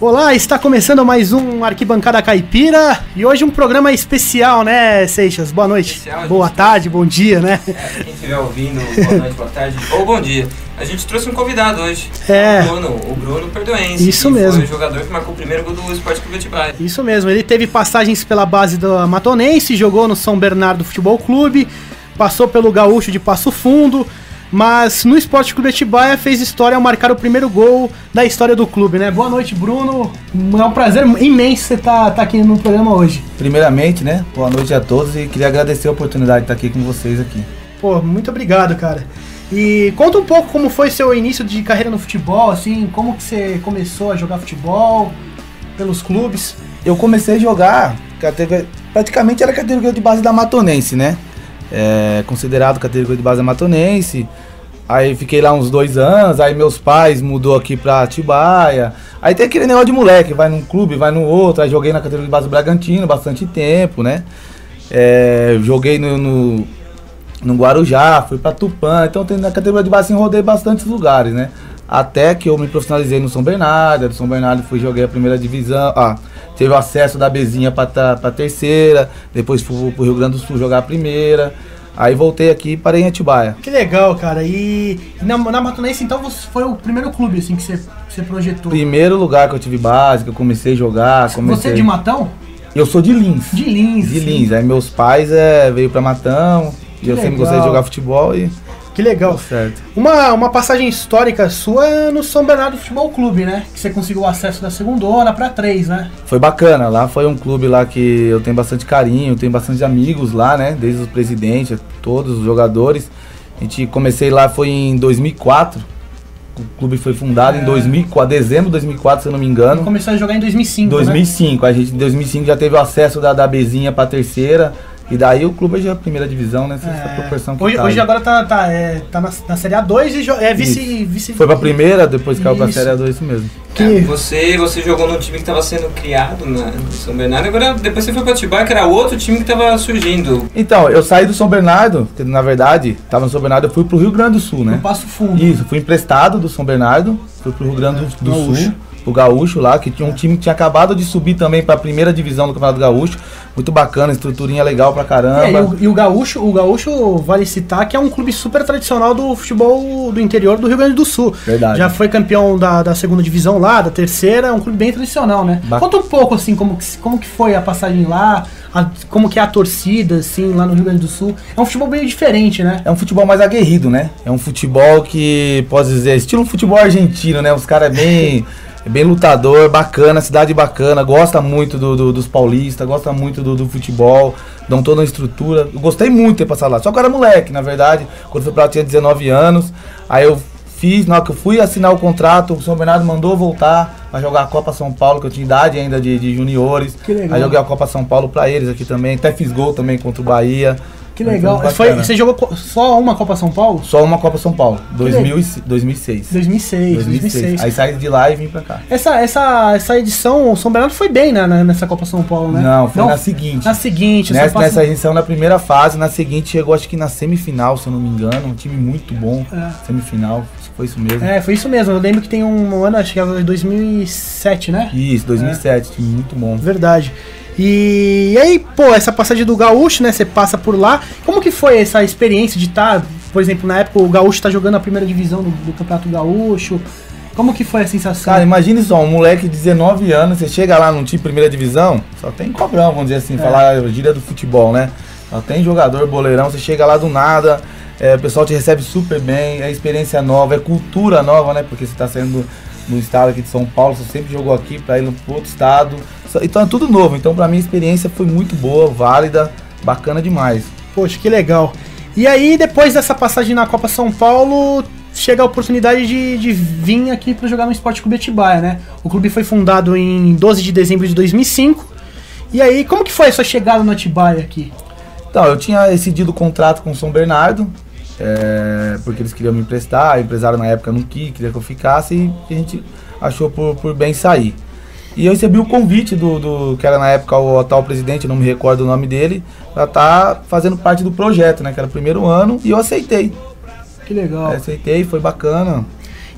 Olá, está começando mais um Arquibancada Caipira e hoje um programa especial, né, Seixas? Boa noite, especial, boa tarde, bom dia, né? Quem estiver ouvindo, boa noite, boa tarde ou bom dia. A gente trouxe um convidado hoje, o Bruno Perdoense. Isso mesmo. Foi o jogador que marcou o primeiro gol do Sport Clube Atibaia. Isso mesmo, ele teve passagens pela base do Matonense, jogou no São Bernardo Futebol Clube, passou pelo Gaúcho de Passo Fundo, mas no Sport Clube Atibaia fez história ao marcar o primeiro gol da história do clube, né? Boa noite, Bruno. É um prazer imenso você tá aqui no programa hoje. Primeiramente, né? Boa noite a todos e queria agradecer a oportunidade de estar aqui com vocês aqui. Pô, muito obrigado, cara. E conta um pouco como foi seu início de carreira no futebol, assim, como que você começou a jogar futebol pelos clubes? Eu comecei a jogar, praticamente era a categoria de base da Matonense, né? Considerado categoria de base da Matonense. Aí fiquei lá uns 2 anos, aí meus pais mudou aqui pra Atibaia. Aí tem aquele negócio de moleque, vai num clube, vai no outro. Aí joguei na categoria de base do Bragantino bastante tempo, né? Joguei no Guarujá, fui pra Tupã. Então na categoria de base assim, rodei bastantes lugares, né? Até que eu me profissionalizei no São Bernardo. Do São Bernardo joguei a primeira divisão. Teve o acesso da Bezinha pra terceira. Depois fui pro Rio Grande do Sul jogar a primeira. Aí voltei aqui e parei em Atibaia. Que legal, cara. E na Matonense, então, foi o primeiro clube assim que você projetou? Primeiro lugar que eu tive base, que eu comecei a jogar. Você é de Matão? Eu sou de Lins. De Lins. De Lins. Aí meus pais veio pra Matão. E eu sempre gostei de jogar futebol e... Que legal. Certo. Uma passagem histórica sua é no São Bernardo Futebol Clube, né? Que você conseguiu o acesso da segundona pra 3, né? Foi bacana. Lá foi um clube lá que eu tenho bastante carinho, tenho bastante amigos lá, né? Desde os presidentes, todos os jogadores. Comecei lá foi em 2004. O clube foi fundado em 2004, dezembro de 2004, se eu não me engano. Começou a jogar em 2005, 2005. Né? A gente em 2005 já teve o acesso da Bezinha pra terceira. E daí o clube já é a primeira divisão, né? Essa proporção que hoje agora tá na Série A2 e é vice. Foi pra primeira, depois caiu pra Série A2, isso mesmo. Você jogou num time que tava sendo criado no São Bernardo, agora depois você foi pra Atibaia, que era outro time que tava surgindo. Então, eu saí do São Bernardo, que na verdade, tava no São Bernardo, eu fui pro Rio Grande do Sul, né? No Passo Fundo. Isso, fui emprestado do São Bernardo, fui pro Rio Grande do Sul. O Gaúcho lá, que tinha um time que tinha acabado de subir também pra primeira divisão do Campeonato Gaúcho. Muito bacana, estruturinha legal pra caramba. E o Gaúcho, vale citar que é um clube super tradicional do futebol do interior do Rio Grande do Sul. Verdade. Já foi campeão da segunda divisão lá, da terceira, é um clube bem tradicional, né? Conta um pouco, assim, como que foi a passagem lá, como que é a torcida, assim, lá no Rio Grande do Sul. É um futebol bem diferente, né? É um futebol mais aguerrido, né? É um futebol que, posso dizer, estilo futebol argentino, né? Os caras bem lutador, bacana, cidade bacana, gosta muito dos paulistas, gosta muito do futebol, dão toda a estrutura. Eu gostei muito de ter passado lá, só que eu era moleque, na verdade, quando fui pra lá eu tinha 19 anos, aí eu na hora que eu fui assinar o contrato, o São Bernardo mandou voltar pra jogar a Copa São Paulo, que eu tinha idade ainda de juniores. Que legal. Aí joguei a Copa São Paulo pra eles aqui também, até fiz gol também contra o Bahia. Que legal. Você jogou só uma Copa São Paulo? Só uma Copa São Paulo, 2006. 2006. Aí saí de lá e vim pra cá. Essa edição, o São Bernardo foi bem, né, nessa Copa São Paulo, né? Não, foi na seguinte. Na seguinte. Nessa edição, na primeira fase, na seguinte chegou acho que na semifinal, se eu não me engano. Um time muito bom, semifinal, foi isso mesmo. Foi isso mesmo. Eu lembro que tem um ano, acho que é 2007, né? Isso, 2007, time muito bom. Verdade. E aí, pô, essa passagem do Gaúcho, né, você passa por lá, como que foi essa experiência de estar, por exemplo, na época o Gaúcho tá jogando a primeira divisão do Campeonato Gaúcho, como que foi a sensação? Cara, imagine só, um moleque de 19 anos, você chega lá num time primeira divisão, só tem cobrão, vamos dizer assim, falar a gíria do futebol, né, só tem jogador, boleirão, você chega lá do nada, o pessoal te recebe super bem, é experiência nova, é cultura nova, né, porque você tá saindo no estado aqui de São Paulo, você sempre jogou aqui pra ir pro outro estado. Então é tudo novo, então pra mim a experiência foi muito boa, válida, bacana demais. Poxa, que legal. E aí depois dessa passagem na Copa São Paulo, chega a oportunidade de vir aqui pra jogar no Sport Clube Atibaia, né? O clube foi fundado em 12 de dezembro de 2005. E aí, como que foi a sua chegada no Atibaia aqui? Então, eu tinha rescindido o contrato com o São Bernardo, porque eles queriam me emprestar, o empresário na época não queria que eu ficasse e a gente achou por bem sair. E eu recebi o convite do que era na época o atual presidente, não me recordo o nome dele, pra estar fazendo parte do projeto, né? Que era o primeiro ano, e eu aceitei. Que legal. Aceitei, foi bacana.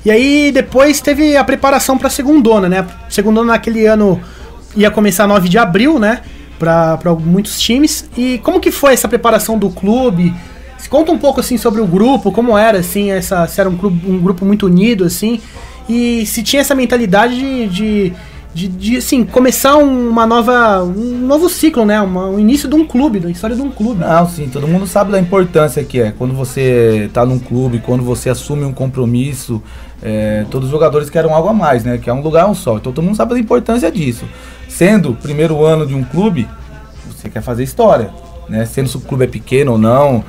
E aí depois teve a preparação pra segundona, né? Segundona naquele ano ia começar 9 de abril, né? Pra muitos times. E como que foi essa preparação do clube? Conta um pouco, assim, sobre o grupo, como era, assim, se era um grupo muito unido, assim, e se tinha essa mentalidade de assim, começar um novo ciclo, né, um início de um clube, da história de um clube. Não, sim, todo mundo sabe da importância que é, quando você tá num clube, quando você assume um compromisso, todos os jogadores querem algo a mais, né, que é um lugar só, então todo mundo sabe da importância disso. Sendo o primeiro ano de um clube, você quer fazer história, né, sendo se o clube é pequeno ou não,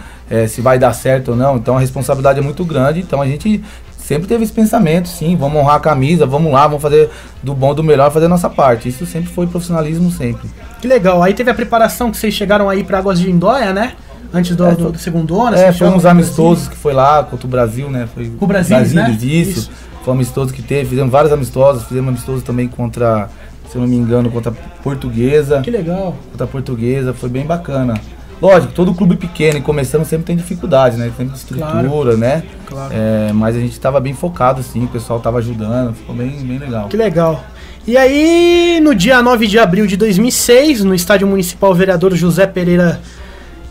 se vai dar certo ou não, então a responsabilidade é muito grande, então a gente sempre teve esse pensamento, sim, vamos honrar a camisa, vamos lá, vamos fazer do bom, do melhor, fazer a nossa parte, isso sempre foi profissionalismo, sempre. Que legal, aí teve a preparação que vocês chegaram aí para Águas de Lindóia, né, antes do segundona. Foi uns amistosos que foi lá contra o Brasil, né, foi o Brasil, né? Isso, foi um amistoso que teve, fizemos vários amistosos, fizemos amistoso também contra, se eu não me engano, contra a Portuguesa. Que legal. Contra a Portuguesa, foi bem bacana. Lógico, todo clube pequeno e começando sempre tem dificuldade, né? Sempre de estrutura, claro, né? Claro. Mas a gente estava bem focado, assim, o pessoal estava ajudando, ficou bem legal. Que legal. E aí, no dia 9 de abril de 2006, no Estádio Municipal Vereador José Pereira,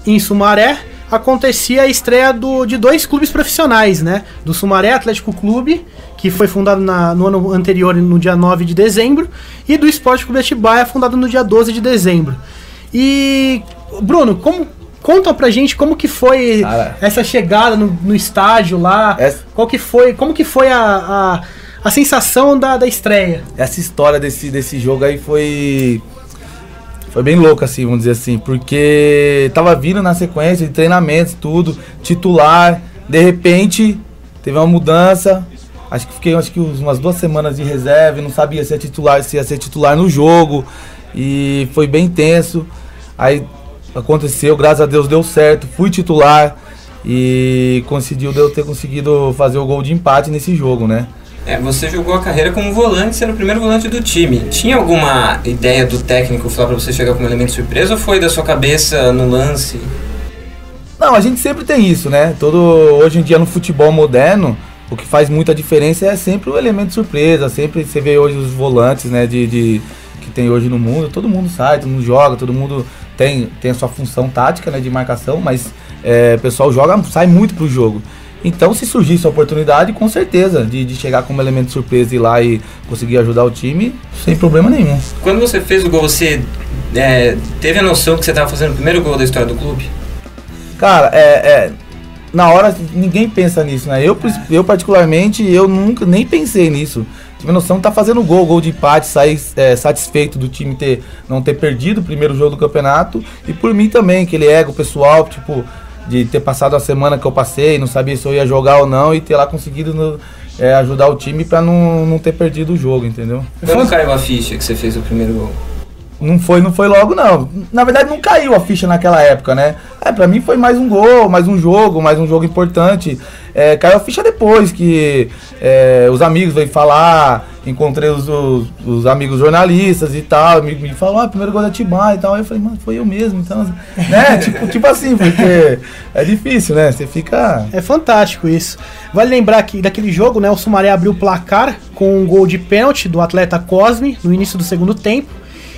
em Sumaré, acontecia a estreia de dois clubes profissionais, né? Do Sumaré Atlético Clube, que foi fundado no ano anterior, no dia 9 de dezembro, e do Esporte Clube Atibaia, fundado no dia 12 de dezembro. E, Bruno, conta pra gente como que foi essa chegada no estádio lá, como que foi a sensação da estreia? Essa história desse jogo aí foi bem louca, assim, vamos dizer assim, porque tava vindo na sequência de treinamentos, tudo, titular, de repente teve uma mudança, acho que fiquei umas 2 semanas de reserva, não sabia se ia ser titular no jogo, e foi bem intenso. Aí aconteceu, graças a Deus deu certo, fui titular e eu ter conseguido fazer o gol de empate nesse jogo, né? Você jogou a carreira como volante, você era o primeiro volante do time. Tinha alguma ideia do técnico falar pra você chegar como elemento surpresa ou foi da sua cabeça no lance? Não, a gente sempre tem isso, né? Hoje em dia no futebol moderno, o que faz muita diferença é sempre o elemento surpresa. Sempre você vê hoje os volantes, né, que tem hoje no mundo, todo mundo sai, todo mundo joga, todo mundo tem a sua função tática, né, de marcação, mas o pessoal sai muito pro jogo. Então, se surgisse a oportunidade, com certeza, de chegar como elemento surpresa e ir lá e conseguir ajudar o time, sem problema nenhum. Quando você fez o gol, você teve a noção que você estava fazendo o primeiro gol da história do clube? Cara, na hora ninguém pensa nisso, né? Eu particularmente, eu nunca nem pensei nisso. Tive a noção de estar fazendo gol de empate, sair satisfeito do time não ter perdido o primeiro jogo do campeonato. E por mim também, aquele ego pessoal, tipo, de ter passado a semana que eu passei, não sabia se eu ia jogar ou não, e ter lá conseguido ajudar o time pra não ter perdido o jogo, entendeu? Quando caiu a ficha que você fez o primeiro gol? Não foi logo, não. Na verdade, não caiu a ficha naquela época, né? Pra mim foi mais um gol, mais um jogo importante. Caiu a ficha depois que os amigos veio falar, encontrei os amigos jornalistas e tal, me falaram, primeiro gol da Atibaia e tal. Aí eu falei, mano, foi eu mesmo, então, né? tipo assim, porque é difícil, né? Você fica... É fantástico isso. Vale lembrar que daquele jogo, né, o Sumaré abriu o placar com um gol de pênalti do atleta Cosme no início do segundo tempo.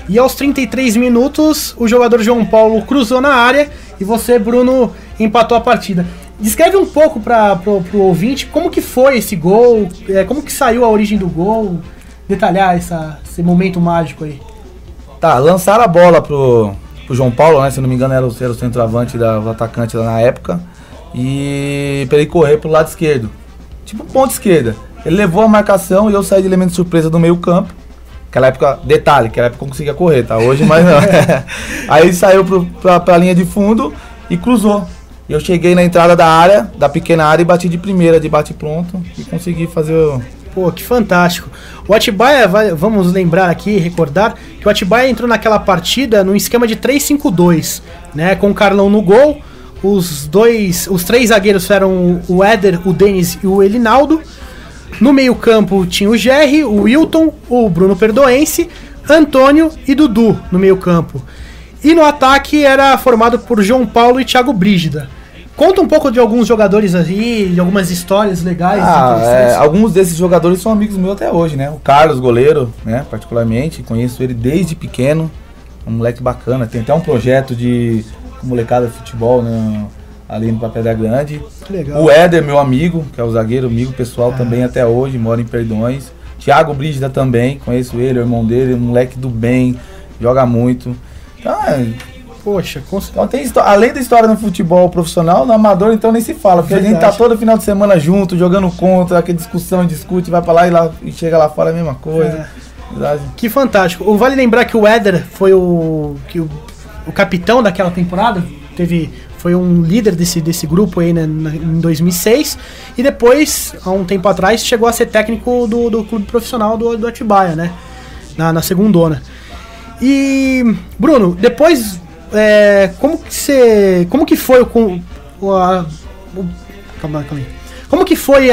E aos 33 minutos, o jogador João Paulo cruzou na área e você, Bruno, empatou a partida. Descreve um pouco pro ouvinte como que foi esse gol, como que saiu a origem do gol, detalhar esse momento mágico aí. Tá, lançaram a bola pro João Paulo, né? Se não me engano era o centroavante do atacante lá na época. E pra ele correr pro lado esquerdo, tipo ponta esquerda. Ele levou a marcação e eu saí de elemento surpresa do meio campo. Aquela época, detalhe, aquela época eu conseguia correr, tá? Hoje mais não. Aí ele saiu pra linha de fundo e cruzou. Eu cheguei na entrada da pequena área e bati de primeira, de bate pronto, e consegui fazer o... Pô, que fantástico. O Atibaia, vamos lembrar aqui, recordar, que o Atibaia entrou naquela partida num esquema de 3-5-2, né? Com o Carlão no gol, os 3 zagueiros eram o Éder, o Denis e o Elinaldo. No meio campo tinha o Gerry, o Wilton, o Bruno Perdoense, Antônio e Dudu no meio campo. E no ataque era formado por João Paulo e Thiago Brígida. Conta um pouco de alguns jogadores aí, de algumas histórias legais. Alguns desses jogadores são amigos meus até hoje, né? O Carlos, goleiro, né? Particularmente, conheço ele desde pequeno. Um moleque bacana, tem até um projeto de molecada de futebol, né? Ali no Pedra Grande. Que legal. O Éder, meu amigo, que é o zagueiro, amigo pessoal também até hoje, mora em Perdões. Thiago Brígida também, conheço ele, o irmão dele, um moleque do bem, joga muito. Então, poxa, então tem além da história no futebol profissional, no amador então nem se fala, porque verdade. A gente tá todo final de semana junto, jogando contra, aquela discussão, discute, vai pra lá e chega lá fora a mesma coisa. Que fantástico. Vale lembrar que o Éder foi o capitão daquela temporada, foi um líder desse grupo aí, né, em 2006, e depois, há um tempo atrás, chegou a ser técnico do clube profissional do Atibaia, né, na segundona. E, Bruno, depois, como que foi calma aí. Como que foi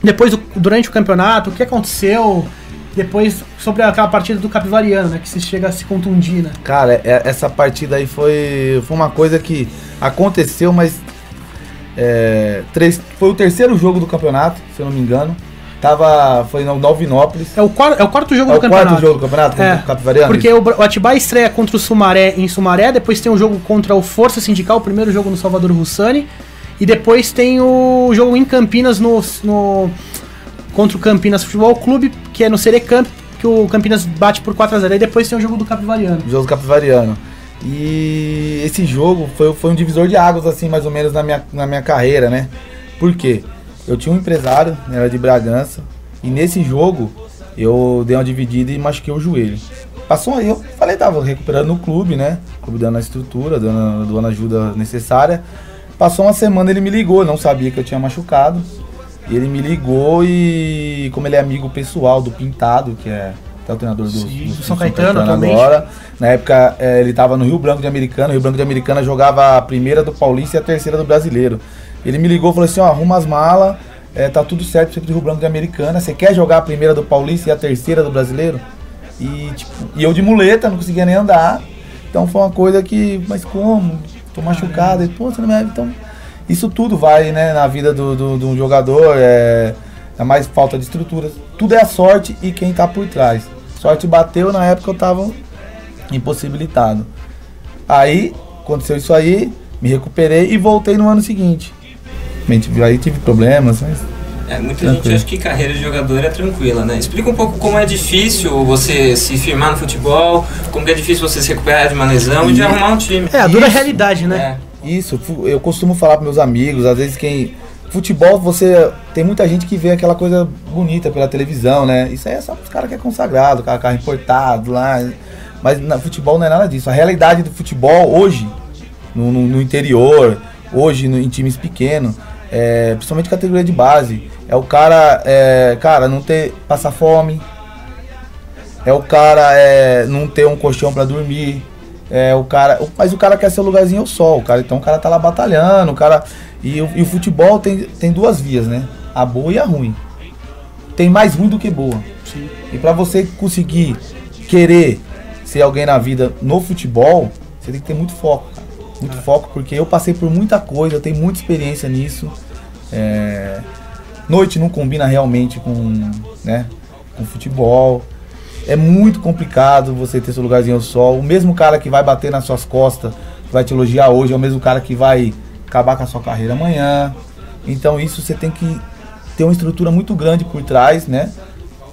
depois, durante o campeonato, o que aconteceu depois sobre aquela partida do Capivariano, né? Que você chega a se contundir, né? Cara, essa partida aí foi uma coisa que aconteceu, mas foi o terceiro jogo do campeonato, se eu não me engano. Foi no Novinópolis. É o quarto jogo do campeonato. É o quarto jogo do campeonato contra o Capivariano? Porque o Atibaia estreia contra o Sumaré em Sumaré, depois tem um jogo contra o Força Sindical, o primeiro jogo no Salvador Russani, e depois tem o jogo em Campinas contra o Campinas Futebol Clube, que é no Serecamp, que o Campinas bate por 4-0. E depois tem o jogo do Capivariano. O jogo do Capivariano. E esse jogo foi um divisor de águas, assim, mais ou menos na minha carreira, né? Por quê? Eu tinha um empresário, era de Bragança, e nesse jogo eu dei uma dividida e machuquei o joelho. Passou aí, eu falei, tava recuperando no clube, né? O clube dando a estrutura, dando a ajuda necessária. Passou uma semana, ele me ligou, não sabia que eu tinha machucado. Ele me ligou e, como ele é amigo pessoal do Pintado, que é o treinador do São Caetano agora, na época ele estava no Rio Branco de Americana. O Rio Branco de Americana jogava a primeira do Paulista e a terceira do Brasileiro. Ele me ligou e falou assim, arruma as malas, tá tudo certo pra você ir pro Rio Branco de Americana. Você quer jogar a primeira do Paulista e a terceira do Brasileiro? E eu de muleta, não conseguia nem andar. Então foi uma coisa que, mas como? Tô machucado. Você não me... Então, isso tudo vai, né, na vida de um jogador, é mais falta de estrutura. Tudo é a sorte e quem tá por trás. Sorte bateu, na época eu tava impossibilitado. Aí, aconteceu isso aí, me recuperei e voltei no ano seguinte. Aí tive problemas, mas... Muita gente acha que carreira de jogador é tranquila, né? Explica um pouco como é difícil você se firmar no futebol, como que é difícil você se recuperar de uma lesão e de arrumar um time. A dura realidade, né? Isso, eu costumo falar para meus amigos, às vezes futebol, tem muita gente que vê aquela coisa bonita pela televisão, né? Isso aí é só os caras que é consagrado, carro importado lá, mas no futebol não é nada disso. A realidade do futebol hoje, no interior, hoje em times pequenos, principalmente categoria de base, é o cara, não passar fome, é o cara não ter um colchão para dormir. Mas o cara quer seu lugarzinho ao sol, então o cara tá lá batalhando, e o futebol tem duas vias, né? A boa e a ruim. Tem mais ruim do que boa. Sim. E pra você conseguir querer ser alguém na vida no futebol, você tem que ter muito foco, cara. Muito foco, porque eu passei por muita coisa, eu tenho muita experiência nisso. Noite não combina realmente com futebol. É muito complicado você ter seu lugarzinho ao sol. O mesmo cara que vai bater nas suas costas, que vai te elogiar hoje, é o mesmo cara que vai acabar com a sua carreira amanhã. Então isso você tem que ter uma estrutura muito grande por trás, né?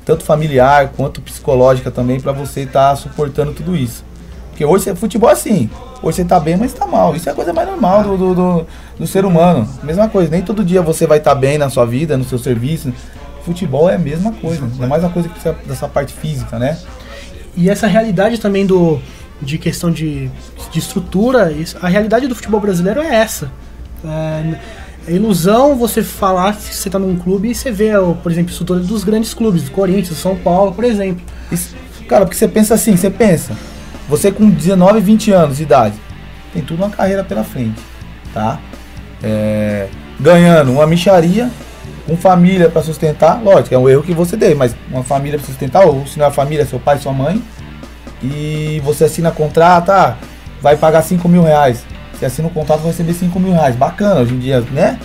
Tanto familiar quanto psicológica também, para você estar suportando tudo isso. Porque hoje futebol é assim, hoje você tá bem, mas tá mal. Isso é a coisa mais normal do ser humano. Mesma coisa, nem todo dia você vai estar bem na sua vida, no seu serviço. Futebol é a mesma coisa, é mais uma coisa que precisa dessa parte física, né? E essa realidade também de questão de estrutura, a realidade do futebol brasileiro é essa. É ilusão você falar que você tá num clube e você vê, por exemplo, estrutura dos grandes clubes, do Corinthians, São Paulo, por exemplo. Isso, cara, porque você pensa assim, você com 19, 20 anos de idade, tem tudo uma carreira pela frente, tá? Ganhando uma mixaria, com família para sustentar, lógico, é um erro que você deu, mas uma família para sustentar, ou se não é a família, seu pai, sua mãe, e você assina contrato, vai pagar 5 mil reais. Você assina um contrato, vai receber 5 mil reais. Bacana, hoje em dia, né?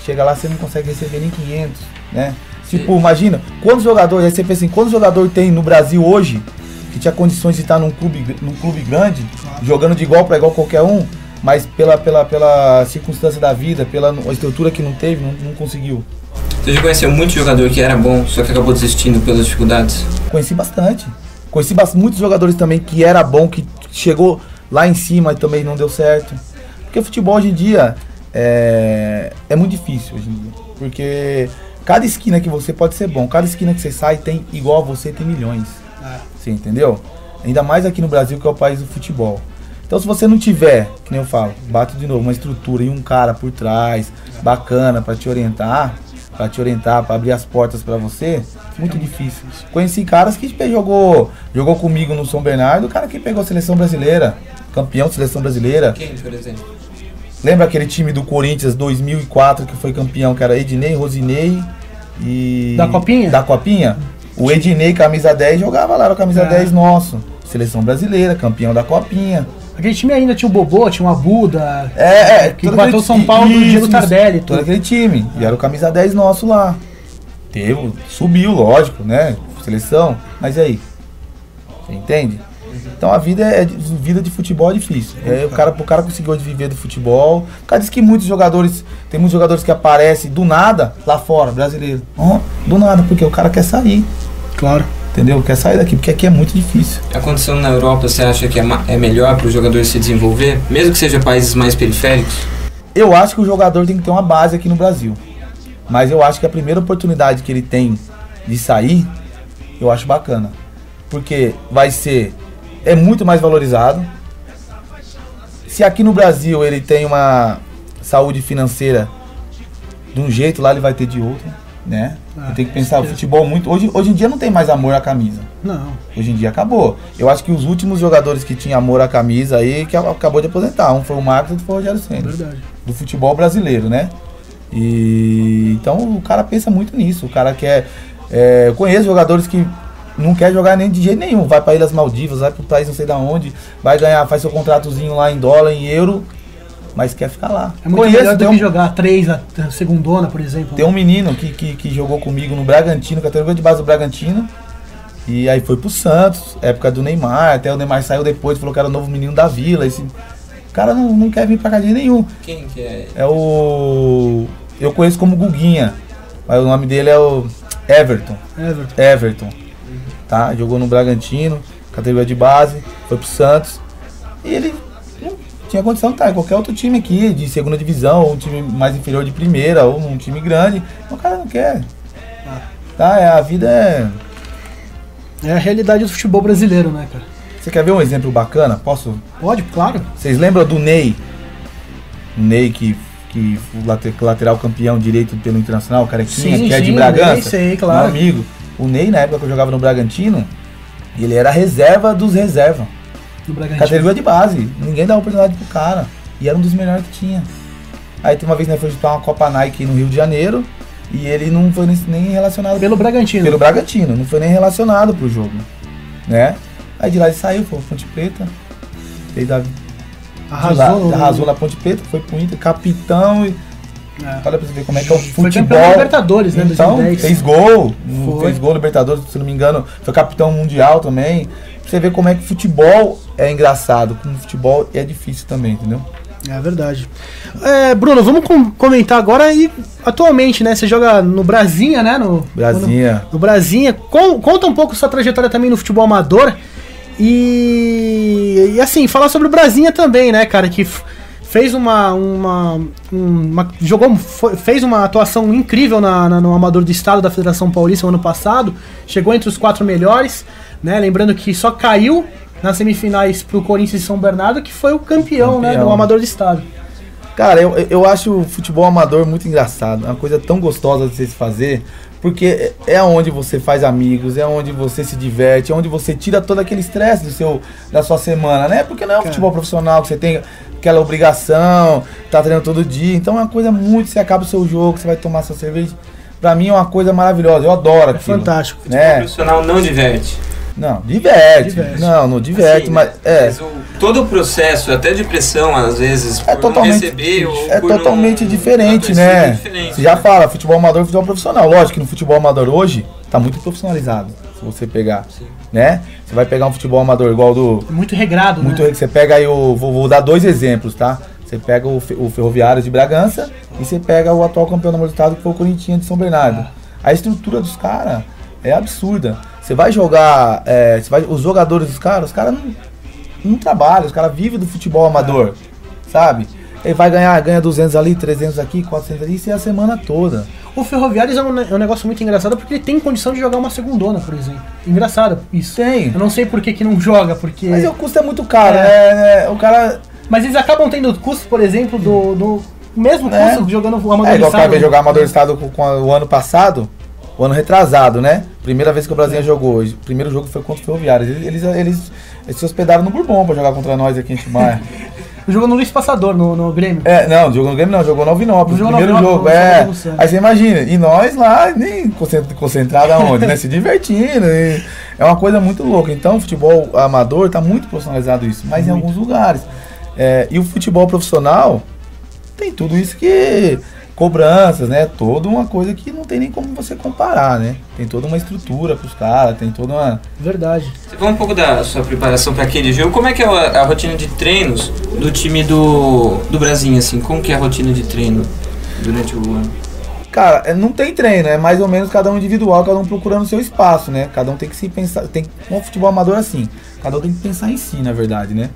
Chega lá, você não consegue receber nem 500, né? Tipo, imagina, quantos jogadores, aí você pensa assim, quantos jogadores tem no Brasil hoje que tinha condições de estar num clube grande, jogando de igual para igual qualquer um, mas pela circunstância da vida, pela estrutura que não teve, não conseguiu. Você já conheceu muito jogador que era bom, só que acabou desistindo pelas dificuldades? Conheci bastante. Conheci muitos jogadores também que era bom, que chegou lá em cima e também não deu certo. Porque futebol hoje em dia é muito difícil hoje em dia. Porque cada esquina que você pode ser bom, cada esquina que você sai tem igual a você, tem milhões. Você entendeu? Ainda mais aqui no Brasil, que é o país do futebol. Então se você não tiver, que nem eu falo, bato de novo, uma estrutura e um cara por trás, bacana, pra te orientar, pra abrir as portas pra você, muito difícil. Conheci caras que jogou comigo no São Bernardo, o cara que pegou a seleção brasileira, campeão de seleção brasileira. Quem, por exemplo? Lembra aquele time do Corinthians 2004 que foi campeão, que era Ednei, Rosinei e... Da Copinha? Da Copinha. O Ednei, camisa 10, jogava lá, era o camisa 10 nosso. Seleção brasileira, campeão da Copinha. Aquele time ainda tinha o Bobô, tinha o Abuda, que bateu o São Paulo do Diego Tardelli. Todo aquele time. E era o camisa 10 nosso lá. Subiu, lógico, né? Seleção. Mas e aí? Você entende? Então a vida de futebol é difícil. O cara conseguiu viver do futebol. O cara diz que tem muitos jogadores que aparecem do nada lá fora, brasileiro. Do nada, porque o cara quer sair. Claro. Entendeu? Quer sair daqui, porque aqui é muito difícil. A condição na Europa, você acha que é melhor para o jogador se desenvolver, mesmo que seja países mais periféricos? Eu acho que o jogador tem que ter uma base aqui no Brasil. Mas eu acho que a primeira oportunidade que ele tem de sair, eu acho bacana. Porque é muito mais valorizado. Se aqui no Brasil ele tem uma saúde financeira de um jeito, lá ele vai ter de outro, né? Tem que pensar, o futebol muito... Hoje em dia não tem mais amor à camisa. Não. Hoje em dia acabou. Eu acho que os últimos jogadores que tinham amor à camisa aí, que acabou de aposentar. Um foi o Marcos e outro foi o Rogério Ceni. Verdade. Do futebol brasileiro, né? Então o cara pensa muito nisso. O cara quer... eu conheço jogadores que não quer jogar nem de jeito nenhum. Vai para Ilhas Maldivas, vai para o país não sei da onde, vai ganhar, faz seu contratozinho lá em dólar, em euro, mas quer ficar lá. É muito melhor do que jogar 3 a segundona, por exemplo. Tem um menino que jogou comigo no Bragantino, categoria de base do Bragantino, e aí foi pro Santos, época do Neymar, até o Neymar saiu depois, falou que era o novo menino da Vila. Esse cara não quer vir pra cá de nenhum. Quem que é? Eu conheço como Guguinha, mas o nome dele é o Everton. Tá? Jogou no Bragantino, categoria de base, foi pro Santos, e ele não tinha condição de estar em qualquer outro time aqui, de segunda divisão, ou um time mais inferior de primeira, ou um time grande. O cara não quer. Tá? A vida é a realidade do futebol brasileiro, né, cara? Você quer ver um exemplo bacana? Posso? Pode, claro. Vocês lembram do Ney? O Ney que o lateral campeão direito pelo Internacional, o carequinha, que é de Bragança? Sei, claro. Meu amigo. O Ney, na época que eu jogava no Bragantino, ele era reserva dos reservas. Categoria de base. Ninguém dava oportunidade pro cara. E era um dos melhores que tinha. Aí tem uma vez nós foi disputar uma Copa Nike no Rio de Janeiro e ele não foi nem relacionado. Pelo Bragantino. Pelo Bragantino. Não foi nem relacionado pro jogo. Né? Aí de lá ele saiu, foi pro Ponte Preta. Fez arrasou na Ponte Preta, foi pro Inter, capitão e... Olha pra você ver como é que é o futebol. Foi campeão Libertadores, né? Então, 2010. fez gol Libertadores, se não me engano, foi capitão mundial também. Pra você ver como é que futebol é engraçado, como futebol é difícil também, entendeu? É verdade. Bruno, vamos comentar agora e atualmente, né? Você joga no Brasinha, né? Brasinha. No Brasinha. Conta um pouco sua trajetória também no futebol amador e assim, falar sobre o Brasinha também, né, cara? Que fez fez uma atuação incrível no Amador do Estado da Federação Paulista no ano passado, chegou entre os 4 melhores, né? Lembrando que só caiu nas semifinais pro Corinthians e São Bernardo, que foi o campeão. Né, do Amador do Estado. Cara, eu acho o futebol amador muito engraçado, é uma coisa tão gostosa de se fazer, porque é onde você faz amigos, é onde você se diverte, é onde você tira todo aquele estresse da sua semana, né? Porque não é um futebol profissional que você tem aquela obrigação, tá treinando todo dia, então é uma coisa muito, você acaba o seu jogo, você vai tomar sua cerveja, pra mim é uma coisa maravilhosa, eu adoro aquilo. Fantástico. Né? O profissional não diverte. Não, diverte. Não diverte, assim, mas todo o processo, até de pressão, às vezes, por totalmente, não receber ou por totalmente diferente, né? Diferente, você já fala, futebol amador e futebol profissional. Lógico que no futebol amador hoje tá muito profissionalizado, se você pegar, né? Você vai pegar um futebol amador igual do... Muito regrado, né? Você pega aí, vou dar 2 exemplos, tá? Você pega o Ferroviário de Bragança e você pega o atual campeão do estado, que foi o Corinthians de São Bernardo. A estrutura dos caras é absurda. Você vai jogar, os jogadores dos caras, os caras não trabalham, os caras vivem do futebol amador, sabe? Ele vai ganha 200 ali, 300 aqui, 400 ali, isso é a semana toda. O Ferroviário é um negócio muito engraçado porque ele tem condição de jogar uma segundona, por exemplo. Engraçado isso. Tem. Eu não sei por que não joga, porque... Mas o custo é muito caro, né? O cara... Mas eles acabam tendo custo, por exemplo, do mesmo custo jogando o Amador igual o cara veio jogar Amador Estado com o ano passado, o ano retrasado, né? Primeira vez que o Brasil jogou. O primeiro jogo foi contra o Ferroviário. Eles se hospedaram no Bourbon pra jogar contra nós aqui em Atibaia. Jogou no Luiz Passador, no Grêmio. Não, jogou no Grêmio não, jogou no Alvinópolis. Primeiro jogo, Aí você imagina, e nós lá, nem concentrado aonde, né? Se divertindo. É uma coisa muito louca. Então o futebol amador tá muito profissionalizado isso, mas em alguns lugares. E o futebol profissional tem tudo isso que... Cobranças, né? Toda uma coisa que não tem nem como você comparar, né? Tem toda uma estrutura pros caras, tem toda uma... Verdade. Você falou um pouco da sua preparação para aquele jogo. Como é que é a rotina de treinos do time do Brasil, assim? Como que é a rotina de treino durante o ano? Cara, não tem treino, é mais ou menos cada um individual, cada um procurando o seu espaço, né? Cada um tem que se pensar... Com o futebol amador assim, cada um tem que pensar em si, na verdade, né?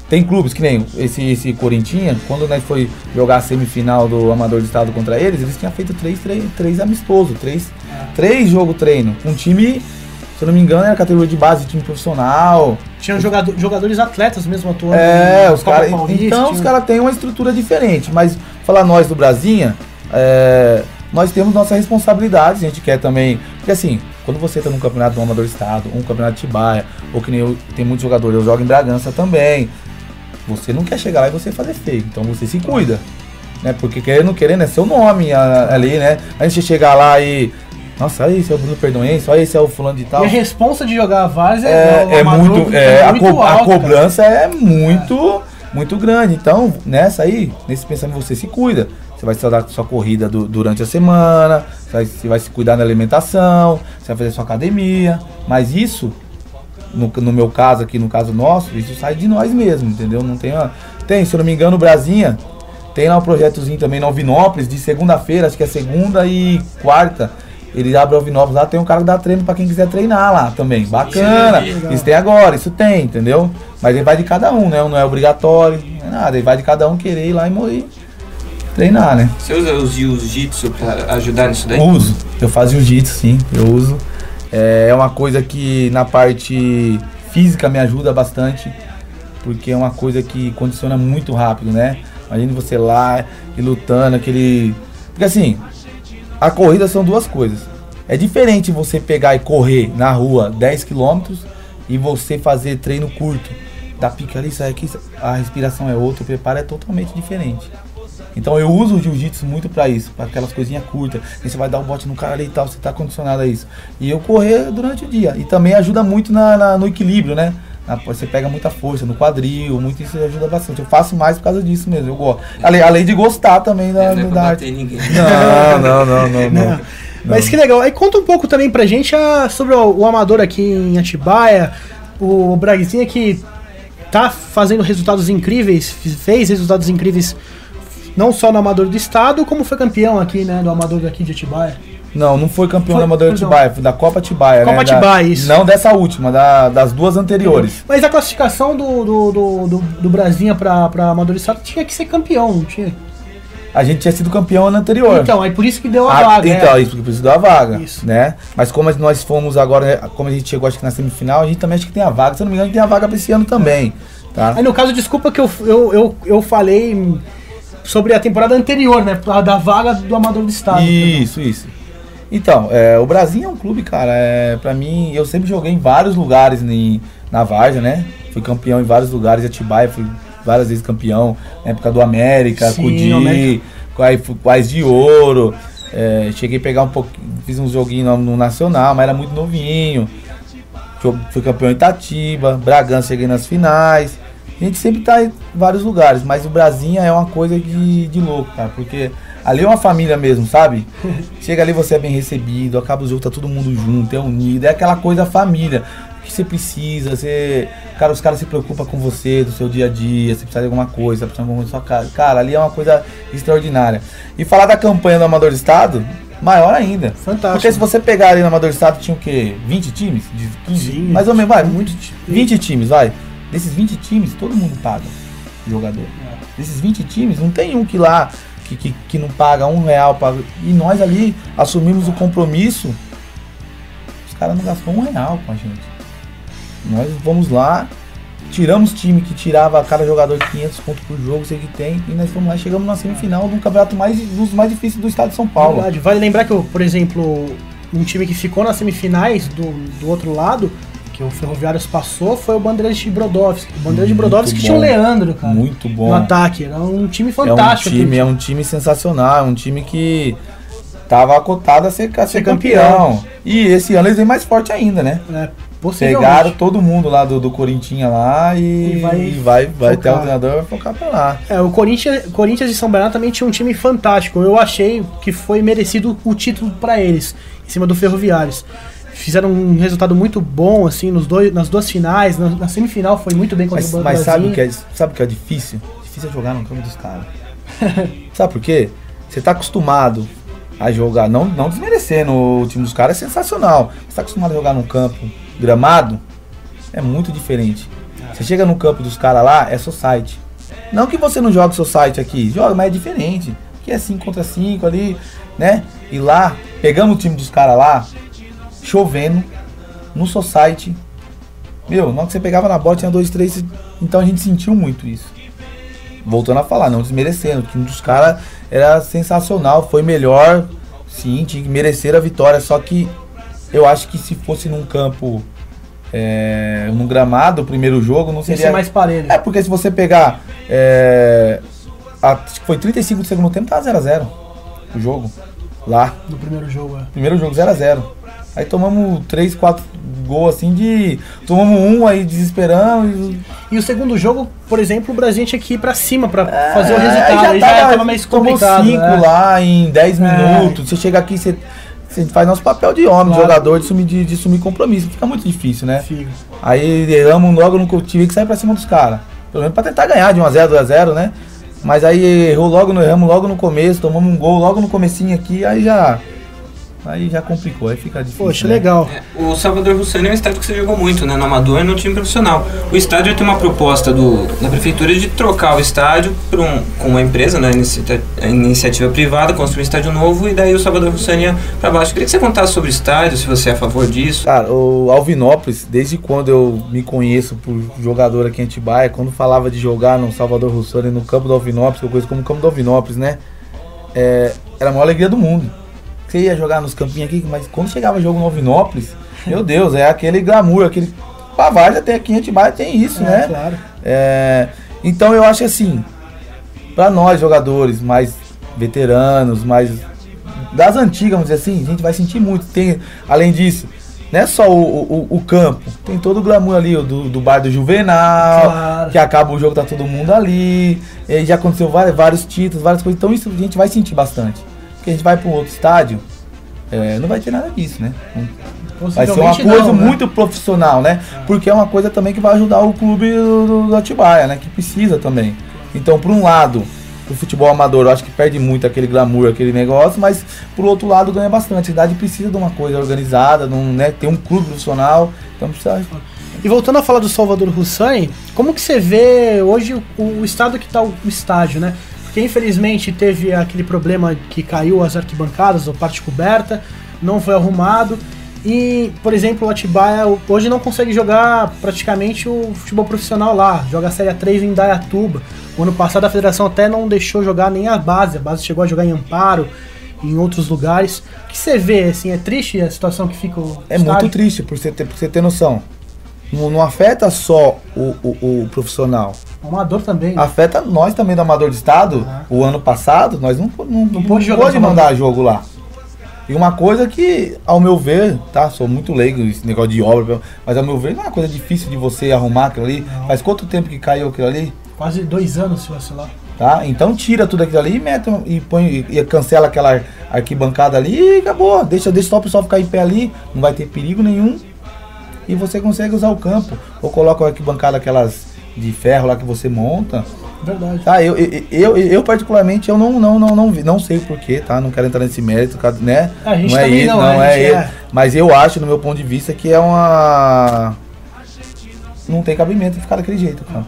Tem clubes que nem esse Corinthians, quando nós foi jogar a semifinal do Amador do Estado contra eles tinham feito três amistosos, três jogos treino. Um time, se eu não me engano, era categoria de base, time profissional. Tinham jogadores atletas mesmo atuando. Os caras. Então os caras têm uma estrutura diferente. Mas falar nós do Brasinha, nós temos nossa responsabilidade, a gente quer também. Porque assim, quando você tá num campeonato do Amador do Estado, ou um campeonato de Atibaia, ou que nem eu, tem muitos jogadores, eu jogo em Bragança também. Você não quer chegar lá e você fazer feio, então você se cuida, né? Porque querendo é seu nome ali, né? Aí você chegar lá e... Nossa, olha esse é o Bruno Perdoense, olha esse é o fulano de tal. E a responsa de jogar a várzea a cobrança é muito grande. Então, nesse pensamento você se cuida. Você vai estudar sua corrida durante a semana, você vai se cuidar da alimentação, você vai fazer sua academia, mas isso... No meu caso aqui, no caso nosso, isso sai de nós mesmo, entendeu? Não tem, se eu não me engano, o Brasinha tem lá um projetozinho também na Alvinópolis, de segunda-feira, acho que é segunda e quarta, ele abre o Alvinópolis lá, tem um cara que dá treino pra quem quiser treinar lá também, bacana, isso tem agora, isso tem, entendeu? Mas ele vai de cada um, né? Não é obrigatório, não é nada, ele vai de cada um querer ir lá e treinar, né? Você usa o jiu-jitsu pra ajudar nisso daí? Uso, eu faço jiu-jitsu sim, eu uso. É uma coisa que na parte física me ajuda bastante, porque é uma coisa que condiciona muito rápido, né? Imagina você lá e lutando, Porque assim, a corrida são duas coisas. É diferente você pegar e correr na rua 10 km e você fazer treino curto. Dá pique ali, sai aqui, a respiração é outra, o preparo é totalmente diferente. Então eu uso o jiu-jitsu muito pra isso, pra aquelas coisinhas curtas. Aí você vai dar o bote no cara ali e tal, você tá condicionado a isso. E eu correr durante o dia. E também ajuda muito no equilíbrio, né? Você pega muita força no quadril, muito isso ajuda bastante. Eu faço mais por causa disso mesmo, eu gosto. Além de gostar também da arte. Ninguém. Não. Mas que legal. Aí conta um pouco também pra gente sobre o Amador aqui em Atibaia, o Braguinha que tá fazendo resultados incríveis, fez resultados incríveis não só no Amador do Estado, como foi campeão aqui, né, do Amador daqui de Atibaia. Não foi campeão do Amador de Atibaia, foi da Copa Atibaia, Copa Atibaia, isso. Não dessa última, das duas anteriores. Mas a classificação do Brasinha pra Amador do Estado tinha que ser campeão, não tinha? A gente tinha sido campeão ano anterior. Então, aí por isso que deu a vaga. Então, isso por isso deu a vaga, né? Mas como nós fomos agora, como a gente chegou acho que na semifinal, a gente também acho que tem a vaga, se eu não me engano, tem a vaga pra esse ano também, tá? Aí no caso, desculpa que eu falei sobre a temporada anterior, né? Da vaga do Amador do Estado. Isso. Então, o Brasil é um clube, cara, pra mim, eu sempre joguei em vários lugares na Várzea, né? Fui campeão em vários lugares, em Atibaia, fui várias vezes campeão, na época do América, Cudi, com a de Ouro. Cheguei a pegar um pouquinho, fiz um joguinho no Nacional, mas era muito novinho. fui campeão em Itatiba, Bragança cheguei nas finais. A gente sempre tá em vários lugares, mas o Brasinha é uma coisa de louco, cara, porque ali é uma família mesmo, sabe? Chega ali, você é bem recebido, acaba o jogo, tá todo mundo junto, é unido, é aquela coisa família, que você precisa, cara, os caras se preocupam com você, do seu dia a dia, você precisa de alguma coisa, precisa de alguma coisa da sua casa. Cara, ali é uma coisa extraordinária. E falar da campanha do Amador do Estado, maior ainda. Fantástico. Porque se você pegar ali no Amador do Estado, tinha o quê? 20 times? De 15? Sim, mais ou menos, vai, muito 20 times, vai. Desses 20 times, todo mundo paga jogador. Desses 20 times, não tem um que lá que não paga R$1 pra... E nós ali assumimos o compromisso, os caras não gastam R$1 com a gente. Nós vamos lá, tiramos time que tirava cada jogador 500 pontos por jogo, sei que tem, e nós fomos lá e chegamos na semifinal de um campeonato dos mais difíceis do estado de São Paulo. Verdade. Vale lembrar que, por exemplo, um time que ficou nas semifinais do outro lado, que o Ferroviários passou, foi o Bandeirantes de Brodowski. O Bandeirantes de Brodowski que tinha o Leandro, cara. Muito bom. No ataque. Era um time fantástico. É um time sensacional, é um time que tava acotado a ser campeão. E esse ano eles vêm mais forte ainda, né? Pegaram todo mundo lá do Corinthians lá e vai ter o treinador e vai focar pra lá. O Corinthians de São Bernardo também tinha um time fantástico. Eu achei que foi merecido o título pra eles, em cima do Ferroviários. Fizeram um resultado muito bom, assim, nas duas finais. Na semifinal foi muito bem contra o Brasil. Mas sabe o que é difícil? Difícil é jogar no campo dos caras. Sabe por quê? Você tá acostumado a jogar, não desmerecendo, o time dos caras é sensacional. Você tá acostumado a jogar num campo gramado, é muito diferente. Você chega no campo dos caras lá, é society. Não que você não jogue society aqui, joga, mas é diferente. Aqui é 5 contra 5 ali, né? E lá, pegamos o time dos caras lá, chovendo, no society. Meu, na hora que você pegava na bola tinha 2, 3, então a gente sentiu muito isso. Voltando a falar, não desmerecendo, o time dos caras era sensacional, foi melhor, sim, tinha que merecer a vitória, só que eu acho que se fosse num campo, num gramado, o primeiro jogo, não seria... mais parelho. Porque se você pegar, acho que foi 35 do segundo tempo, tava 0x0 o jogo, lá. No primeiro jogo, Primeiro jogo, 0x0. Aí tomamos 3, 4 gols assim tomamos um aí desesperando. E o segundo jogo, por exemplo, o Brasil tinha que ir pra cima pra fazer o resultado. Já tava mais complicado. Tomou 5 lá em 10 minutos. Você chega aqui, você faz nosso papel de homem, de jogador, de assumir compromisso. Fica muito difícil, né? Fica. Aí erramos logo no tive que sair pra cima dos caras. Pelo menos pra tentar ganhar de 1x0, 2x0, né? Mas aí erramos logo no começo, tomamos um gol logo no comecinho aqui, aí já complicou, aí fica difícil. Poxa, né? Legal. O Salvador Russani é um estádio que você jogou muito, né? No amador e no time profissional. O estádio tem uma proposta da prefeitura de trocar o estádio com uma empresa, né? Iniciativa privada, construir um estádio novo, e daí o Salvador Russani ia pra baixo. Queria que você contasse sobre o estádio, se você é a favor disso. Cara, o Alvinópolis, desde quando eu me conheço por jogador aqui em Atibaia, quando falava de jogar no Salvador Russani, no campo do Alvinópolis, que eu conheço como campo do Alvinópolis, né? Era a maior alegria do mundo. Você ia jogar nos campinhos aqui, mas quando chegava jogo no Alvinópolis, meu Deus, é aquele glamour, aquele Pavard até aqui em Atibaia tem isso, né? Claro. Então eu acho assim, pra nós jogadores mais veteranos, mais das antigas, vamos dizer assim, a gente vai sentir muito. Tem, além disso, não é só o campo, tem todo o glamour ali do bar do Juvenal, claro, que acaba o jogo, tá todo mundo ali, já aconteceu vários títulos, várias coisas, então isso a gente vai sentir bastante. Porque a gente vai para um outro estádio, não vai ter nada disso, né? Vai ser uma coisa muito profissional, né? Porque é uma coisa também que vai ajudar o clube do Atibaia, né? Que precisa também. Então, por um lado, o futebol amador, eu acho que perde muito aquele glamour, aquele negócio, mas por outro lado ganha bastante. A cidade precisa de uma coisa organizada, né? Ter um clube profissional, então precisa... E voltando a falar do Salvador Russani, como que você vê hoje o estado que está o estádio, né? Porque infelizmente teve aquele problema que caiu as arquibancadas, a parte coberta, não foi arrumado. E, por exemplo, o Atibaia hoje não consegue jogar praticamente o futebol profissional lá. Joga a Série A3 em Indaiatuba. O ano passado a federação até não deixou jogar nem a base. A base chegou a jogar em Amparo, em outros lugares. O que você vê, assim, é triste a situação que fica o estádio? Muito triste, por você ter noção. Não afeta só o profissional. O amador também. Afeta nós também do amador de estado. O ano passado, nós não pôde mandar jogo lá. E uma coisa que, ao meu ver, tá? Sou muito leigo nesse negócio de obra, mas ao meu ver não é uma coisa difícil de você arrumar aquilo ali. Não. Faz quanto tempo que caiu aquilo ali? Quase 2 anos, se vacilar. Tá? Então tira tudo aquilo ali e mete e põe e cancela aquela arquibancada ali e acabou. Deixa só o pessoal ficar em pé ali, não vai ter perigo nenhum. E você consegue usar o campo. Ou coloca a arquibancada aquelas de ferro lá que você monta. Verdade. Tá, eu particularmente eu não sei porquê, tá? Não quero entrar nesse mérito, né? A gente não é ele, não é ele. Mas eu acho, no meu ponto de vista, que é uma... Não tem cabimento ficar daquele jeito, cara.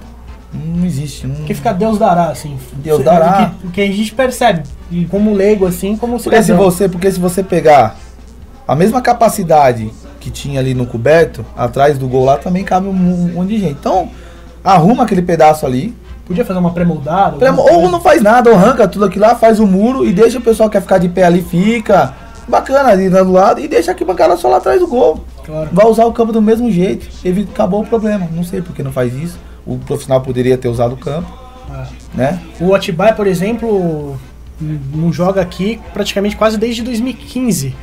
Não existe. Não... Que fica Deus dará, assim. Deus dará. O que a gente percebe, como leigo, assim, como porque se você pegar a mesma capacidade que tinha ali no coberto, atrás do gol lá também cabe um monte de gente. Então, arruma aquele pedaço ali. Podia fazer uma pré-moldada. Ou não faz nada, ou arranca tudo aquilo lá, faz o muro e deixa o pessoal que quer ficar de pé ali, fica bacana ali do lado e deixa aqui bancada só lá atrás do gol. Claro. Vai usar o campo do mesmo jeito. Acabou o problema. Não sei por que não faz isso. O profissional poderia ter usado o campo. Né? O Atibaia, por exemplo, não joga aqui praticamente quase desde 2015.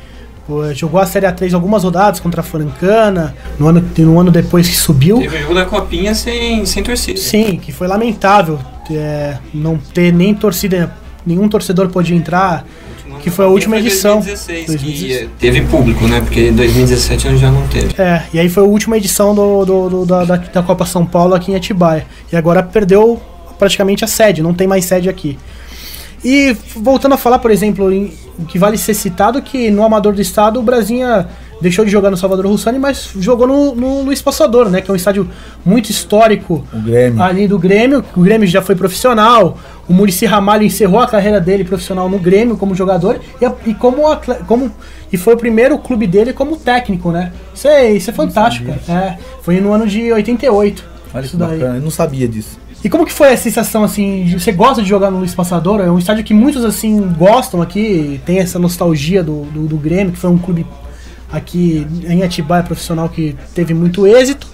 Jogou a Série A3 algumas rodadas contra a Francana, no ano depois que subiu. Teve o jogo da Copinha sem torcida. Sim, que foi lamentável não ter nem torcida, nenhum torcedor pôde entrar, que foi a última edição. 2016, que teve público, né? Porque em 2017 já não teve. E aí foi a última edição da Copa São Paulo aqui em Atibaia. E agora perdeu praticamente a sede, não tem mais sede aqui. E voltando a falar, por exemplo, que vale ser citado que no Amador do Estado o Brasinha deixou de jogar no Salvador Russani, mas jogou no Luiz Passador, né? Que é um estádio muito histórico ali do Grêmio. O Grêmio já foi profissional. O Muricy Ramalho encerrou a carreira dele profissional no Grêmio como jogador e foi o primeiro clube dele como técnico, né? Isso é fantástico. Foi no ano de 88. Olha que bacana, eu não sabia disso. E como que foi a sensação, assim, você gosta de jogar no Luiz Passador? É um estádio que muitos, assim, gostam aqui, tem essa nostalgia do Grêmio, que foi um clube aqui em Atibaia profissional que teve muito êxito,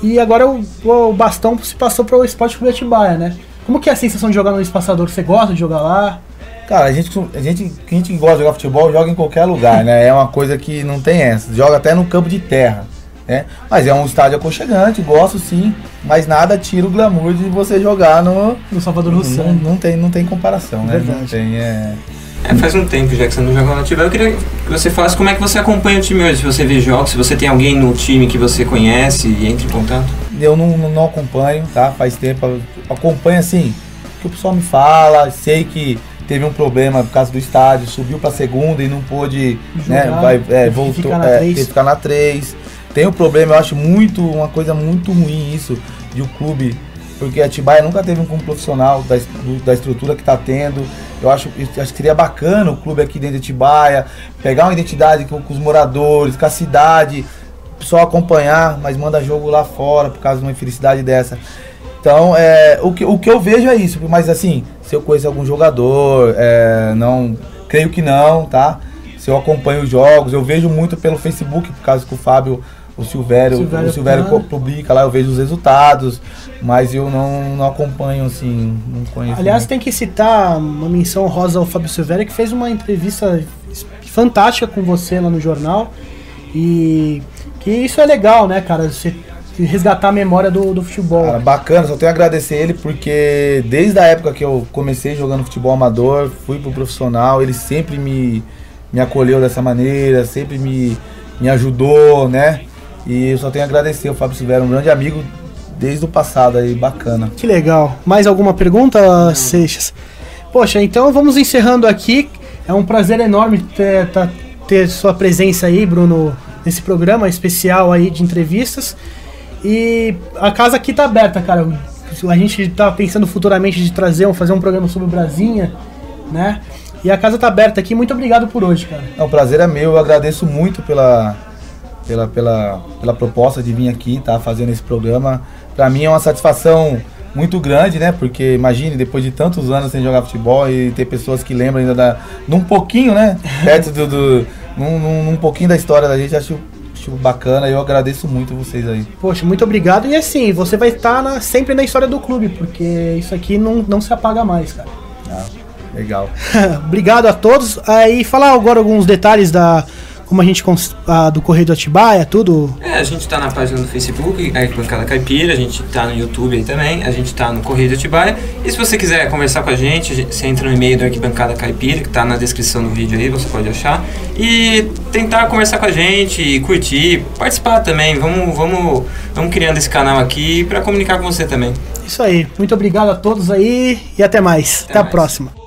e agora o bastão se passou para o Esporte Clube Atibaia, né? Como que é a sensação de jogar no Luiz Passador? Você gosta de jogar lá? Cara, a gente que gosta de jogar futebol joga em qualquer lugar, né? É uma coisa que não tem essa, joga até no campo de terra. Mas é um estádio aconchegante, gosto sim, mas nada tira o glamour de você jogar no Salvador Russani. Não tem comparação, né? Verdade. Não tem, faz um tempo já que você não joga no Atibaia. Eu queria que você falasse como é que você acompanha o time hoje, se você vê jogos, se você tem alguém no time que você conhece e entra em contato. Eu não acompanho, tá? Faz tempo, acompanho assim, o que o pessoal me fala, sei que teve um problema por causa do estádio, subiu pra segunda e não pôde, jogar, né? Voltou, teve que ficar na 3. Tem um problema, eu acho uma coisa muito ruim isso de um clube, porque a Atibaia nunca teve um clube profissional da estrutura que está tendo. Eu acho que seria bacana o clube aqui dentro de Atibaia, pegar uma identidade com os moradores, com a cidade, o pessoal acompanhar, mas manda jogo lá fora por causa de uma infelicidade dessa. Então, o que eu vejo é isso, mas assim, se eu conheço algum jogador, não, creio que não, tá? Se eu acompanho os jogos, eu vejo muito pelo Facebook, por causa que o Silvério publica lá, eu vejo os resultados, mas eu não acompanho, assim, não conheço. Aliás, tem que citar uma menção rosa ao Fábio Silvério, que fez uma entrevista fantástica com você lá no jornal, e que isso é legal, né, cara, você resgatar a memória do futebol. Cara, bacana, só tenho a agradecer ele, porque desde a época que eu comecei jogando futebol amador, fui pro profissional, ele sempre me acolheu dessa maneira, sempre me ajudou, né? E eu só tenho a agradecer, o Fábio Silvério, um grande amigo desde o passado aí, bacana. Que legal. Mais alguma pergunta, Seixas? Poxa, então vamos encerrando aqui. É um prazer enorme ter sua presença aí, Bruno, nesse programa especial aí de entrevistas. E a casa aqui tá aberta, cara. A gente tá pensando futuramente de fazer um programa sobre o Brasinha, né? E a casa tá aberta aqui. Muito obrigado por hoje, cara. O prazer é meu. Eu agradeço muito pela proposta de vir aqui, tá, fazendo esse programa. Pra mim é uma satisfação muito grande, né? Porque imagine, depois de tantos anos sem jogar futebol e ter pessoas que lembram ainda num pouquinho, né? Perto num pouquinho da história da gente, acho bacana, e eu agradeço muito vocês aí. Poxa, muito obrigado. E assim, você vai estar sempre na história do clube, porque isso aqui não se apaga mais, cara. Legal. Obrigado a todos. E falar agora alguns detalhes como a gente do Correio do Atibaia, tudo. A gente tá na página do Facebook, Arquibancada Caipira, a gente tá no YouTube aí também, a gente tá no Correio do Atibaia. E se você quiser conversar com a gente, você entra no e-mail do Arquibancada Caipira, que tá na descrição do vídeo aí, você pode achar. E tentar conversar com a gente, curtir, participar também. Vamos criando esse canal aqui para comunicar com você também. Isso aí. Muito obrigado a todos aí e até mais. Até a próxima.